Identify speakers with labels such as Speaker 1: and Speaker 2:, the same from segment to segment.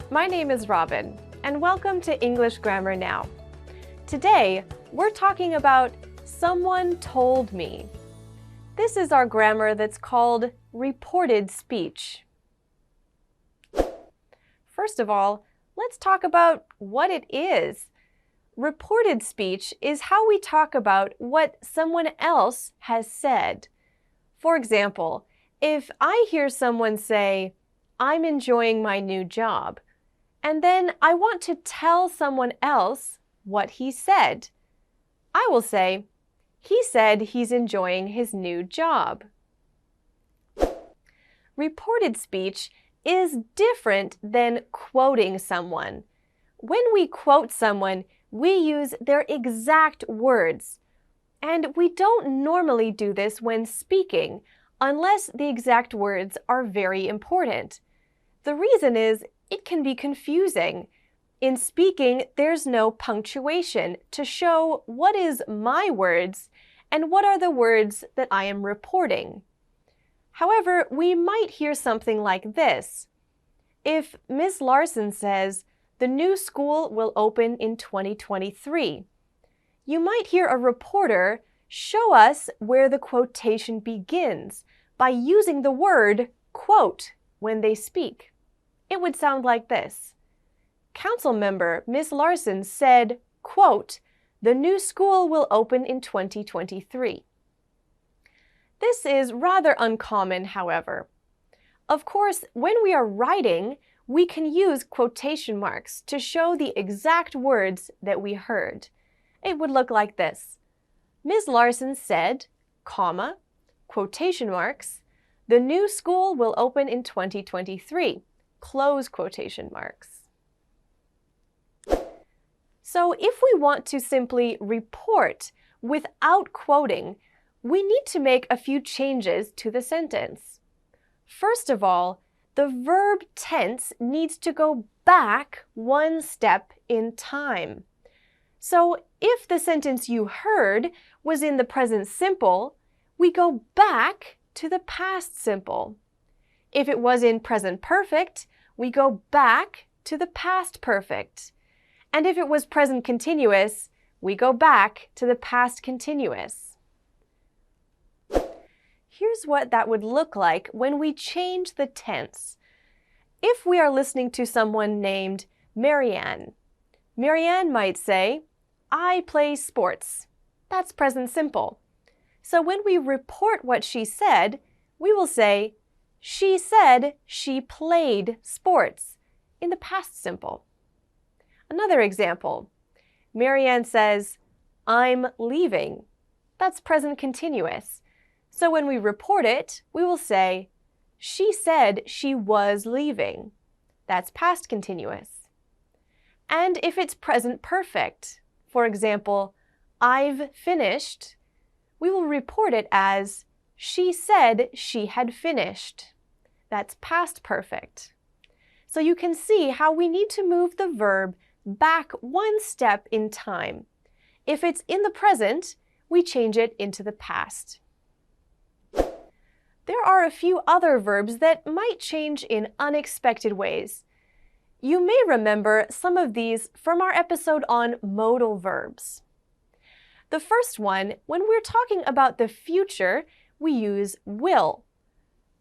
Speaker 1: My name is Robin, and welcome to English Grammar Now. Today, we're talking about someone told me. This is our grammar that's called reported speech. First of all, let's talk about what it is. Reported speech is how we talk about what someone else has said. For example, if I hear someone say, "I'm enjoying my new job," and then I want to tell someone else what he said, I will say, "He said he's enjoying his new job." Reported speech is different than quoting someone. When we quote someone, we use their exact words. And we don't normally do this when speaking, unless the exact words are very important. The reason is it can be confusing. In speaking, there's no punctuation to show what is my words and what are the words that I am reporting. However, we might hear something like this. If Ms. Larson says, "The new school will open in 2023, you might hear a reporter show us where the quotation begins by using the word quote when they speak. It would sound like this. Council member Ms. Larson said, quote, "The new school will open in 2023. This is rather uncommon, however. Of course, when we are writing, we can use quotation marks to show the exact words that we heard. It would look like this. Ms. Larson said, comma, quotation marks, "The new school will open in 2023, close quotation marks." So if we want to simply report without quoting, we need to make a few changes to the sentence. First of all, the verb tense needs to go back one step in time. So if the sentence you heard was in the present simple, we go back to the past simple. If it was in present perfect, we go back to the past perfect. And if it was present continuous, we go back to the past continuous. Here's what that would look like when we change the tense. If we are listening to someone named Marianne, Marianne might say, "I play sports." That's present simple. So when we report what she said, we will say, "She said she played sports," in the past simple. Another example, Marianne says, "I'm leaving." That's present continuous. So when we report it, we will say, "She said she was leaving." That's past continuous. And if it's present perfect, for example, "I've finished," we will report it as, "She said she had finished." That's past perfect. So you can see how we need to move the verb back one step in time. If it's in the present, we change it into the past. There are a few other verbs that might change in unexpected ways. You may remember some of these from our episode on modal verbs. The first one, when we're talking about the future, we use will.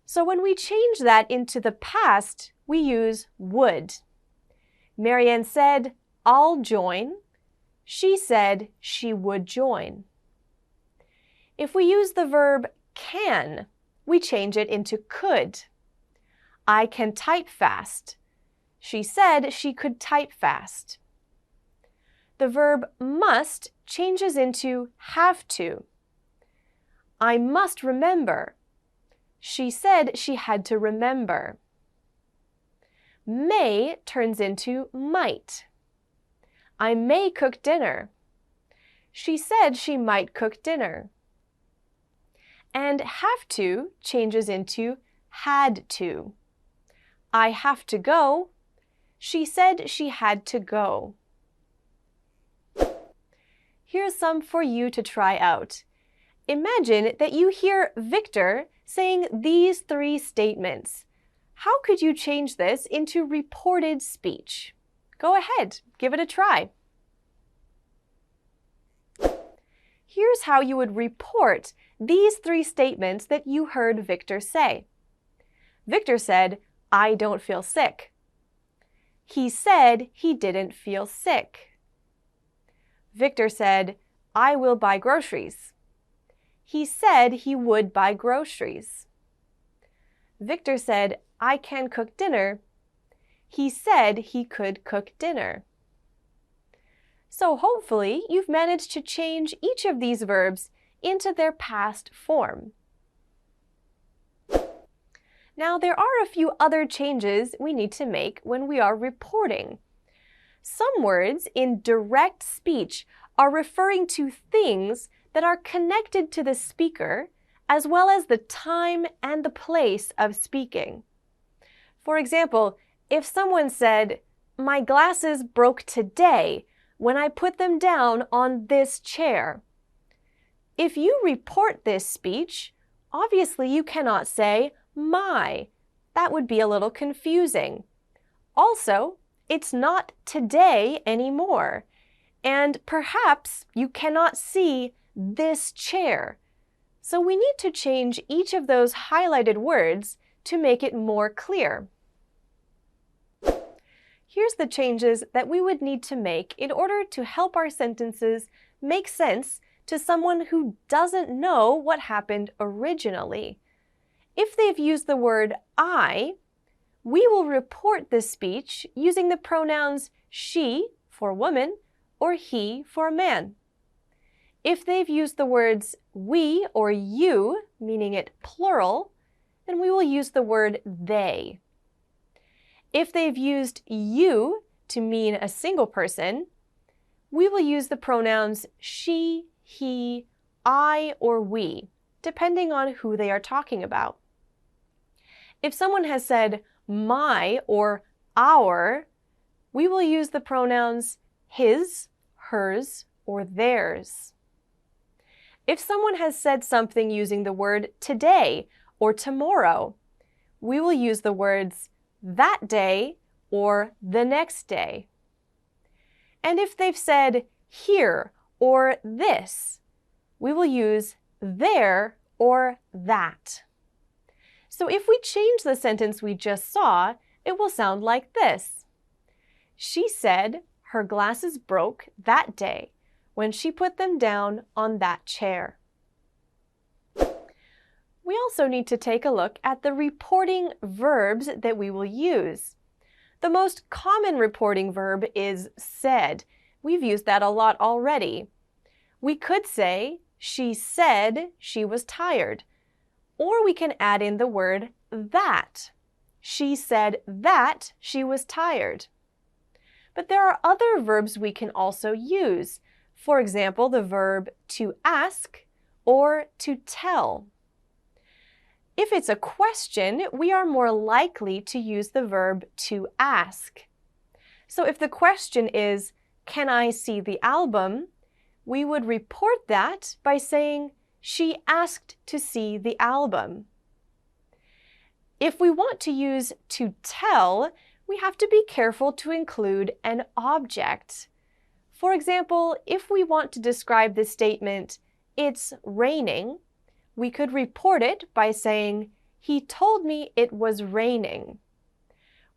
Speaker 1: So when we change that into the past, we use would. Marianne said, "I'll join." She said she would join. If we use the verb can, we change it into could. I can type fast. She said she could type fast. The verb must changes into have to. I must remember. She said she had to remember. May turns into might. I may cook dinner. She said she might cook dinner. And have to changes into had to. I have to go. She said she had to go. Here's some for you to try out. Imagine that you hear Victor saying these three statements. How could you change this into reported speech? Go ahead, give it a try. Here's how you would report these three statements that you heard Victor say. Victor said, "I don't feel sick." He said he didn't feel sick. Victor said, "I will buy groceries." He said he would buy groceries. Victor said, "I can cook dinner." He said he could cook dinner. So hopefully you've managed to change each of these verbs into their past form. Now, there are a few other changes we need to make when we are reporting. Some words in direct speech are referring to things that are connected to the speaker, as well as the time and the place of speaking. For example, if someone said, "My glasses broke today when I put them down on this chair." If you report this speech, obviously you cannot say "my." That would be a little confusing. Also, it's not today anymore, and perhaps you cannot see this chair. So we need to change each of those highlighted words to make it more clear. Here's the changes that we would need to make in order to help our sentences make sense to someone who doesn't know what happened originally. If they've used the word "I," we will report this speech using the pronouns she for woman or he for man. If they've used the words we or you, meaning it plural, then we will use the word they. If they've used you to mean a single person, we will use the pronouns she, he, I, or we, depending on who they are talking about. If someone has said my or our, we will use the pronouns his, hers, or theirs. If someone has said something using the word today or tomorrow, we will use the words that day or the next day. And if they've said here or this, we will use there or that. So if we change the sentence we just saw, it will sound like this. She said her glasses broke that day when she put them down on that chair. We also need to take a look at the reporting verbs that we will use. The most common reporting verb is said. We've used that a lot already. We could say, she said she was tired. Or we can add in the word that. She said that she was tired. But there are other verbs we can also use. For example, the verb to ask or to tell. If it's a question, we are more likely to use the verb to ask. So if the question is, "Can I see the album?" we would report that by saying, "She asked to see the album." If we want to use to tell, we have to be careful to include an object. For example, if we want to describe the statement, "It's raining," we could report it by saying, "He told me it was raining."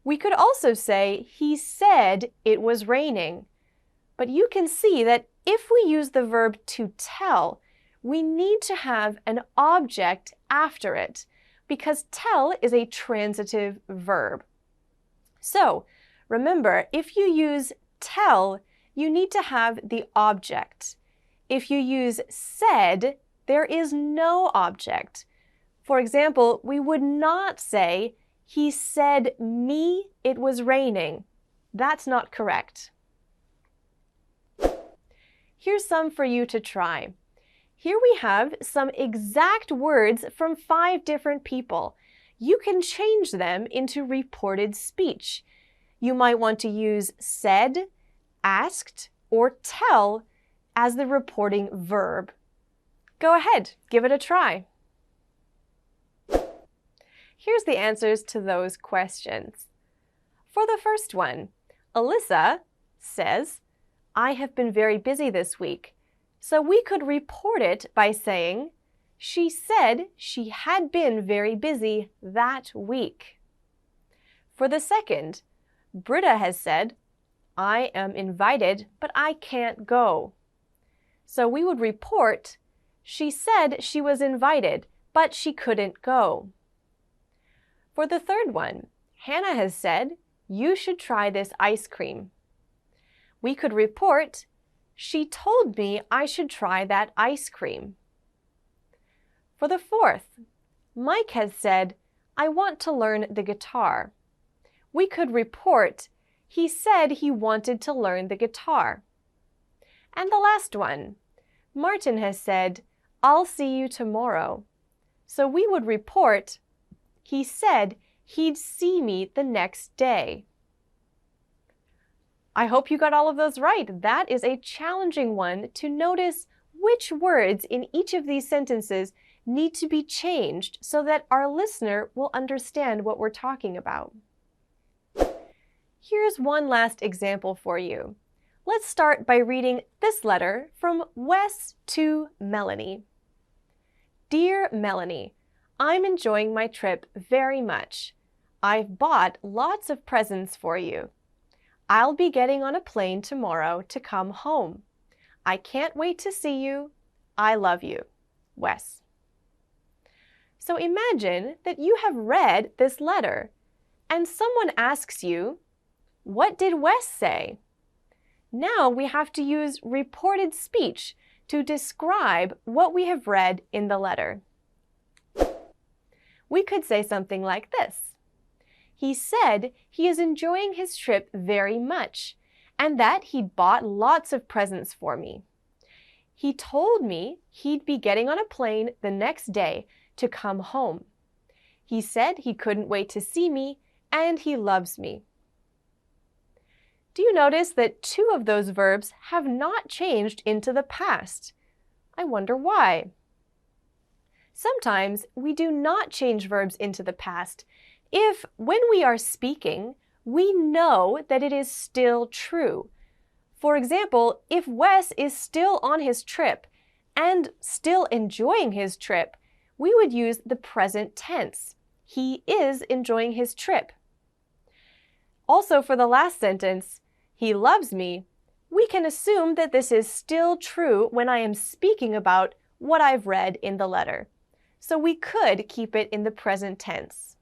Speaker 1: We could also say, "He said it was raining." But you can see that if we use the verb to tell, we need to have an object after it, because tell is a transitive verb. So, remember, if you use tell, you need to have the object. If you use said, there is no object. For example, we would not say, "He said me it was raining." That's not correct. Here's some for you to try. Here we have some exact words from 5 different people. You can change them into reported speech. You might want to use said, asked, or tell as the reporting verb. Go ahead, give it a try. Here's the answers to those questions. For the first one, Alyssa says, I have been very busy this week. So we could report it by saying, she said she had been very busy that week. For the second, Britta has said, I am invited, but I can't go. So we would report, she said she was invited, but she couldn't go. For the third one, Hannah has said, you should try this ice cream. We could report, she told me I should try that ice cream. For the fourth, Mike has said, I want to learn the guitar. We could report, he said he wanted to learn the guitar. And the last one, Martin has said, I'll see you tomorrow. So we would report, he said he'd see me the next day. I hope you got all of those right. That is a challenging one to notice which words in each of these sentences need to be changed so that our listener will understand what we're talking about. Here's one last example for you. Let's start by reading this letter from Wes to Melanie. Dear Melanie, I'm enjoying my trip very much. I've bought lots of presents for you. I'll be getting on a plane tomorrow to come home. I can't wait to see you. I love you. Wes. So imagine that you have read this letter and someone asks you, what did Wes say? Now we have to use reported speech to describe what we have read in the letter. We could say something like this. He said he is enjoying his trip very much and that he'd bought lots of presents for me. He told me he'd be getting on a plane the next day to come home. He said he couldn't wait to see me and he loves me. Do you notice that two of those verbs have not changed into the past? I wonder why. Sometimes we do not change verbs into the past if, when we are speaking, we know that it is still true. For example, if Wes is still on his trip and still enjoying his trip, we would use the present tense. He is enjoying his trip. Also, for the last sentence, he loves me, we can assume that this is still true when I am speaking about what I've read in the letter. So we could keep it in the present tense.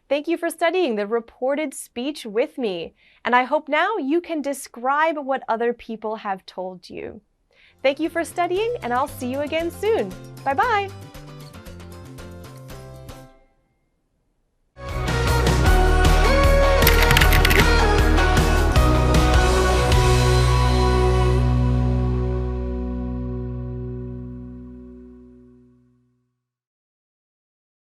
Speaker 1: Thank you for studying the reported speech with me, and I hope now you can describe what other people have told you. Thank you for studying, and I'll see you again soon. Bye-bye!